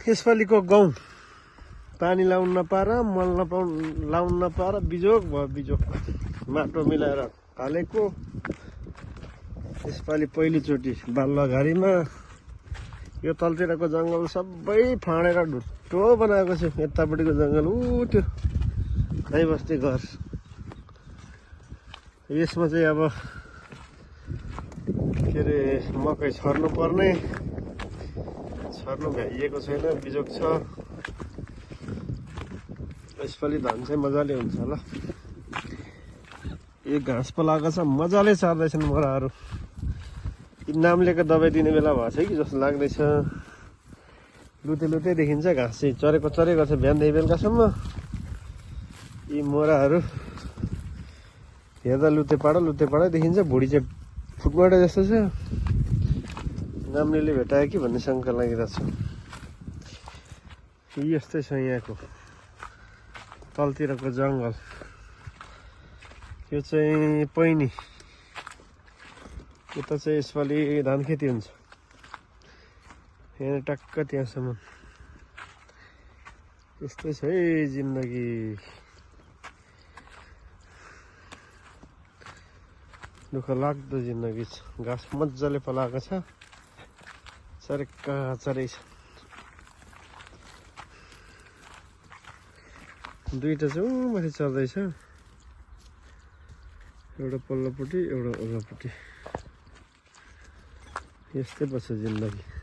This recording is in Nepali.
यसपालिको गहुँ पानी लाउन नपाएर मल लाउन नपाएर बिजोग भयो बिजोग माटो मिलाएर हालेको यसपालि पहिलोचोटि बालुवाघारीमा यो तलतिरको जङ्गल सबै फाँडेर ढुट्टो बनाएको छु यतापट्टिको जङ्गल त्यो गाई बस्ती घर यसमा चाहिँ अब के अरे मकै छर्नु पर्ने छर्नु भ्याइएको छैन बिजोग छ यसपालि धान चाहिँ मजाले हुन्छ होला यो घाँस पो लागेको छ मजाले छर्दैछन् मोराहरू नामलेको दबाई दिने बेला भएको छ कि जस्तो लाग्दैछ लुते लुते देखिन्छ घाँस चाहिँ चरेको चरेको छ बिहानदेखि बेलुकासम्म यी मोराहरू हेर्दा लुते पाडा देखिन्छ भुँडी चाहिँ फुटबड जस्तो छ नाम्लेले भेटायो कि भन्ने शङ्का लागिरहेछ यस्तै छ यहाँको तलतिरको जङ्गल यो चाहिँ पैनी यता चाहिँ यसपालि धान खेती हुन्छ यहाँ टक्क त्यहाँसम्म यस्तै छ है जिन्दगी दुःख लाग्दो जिन्दगी छ घाँस मजाले पलाएको छ चरेका चरै छ दुईटा चाहिँ माथि चल्दैछ एउटा पल्लोपट्टि एउटा उल्लोपट्टि यस्तै बस्छ जिन्दगी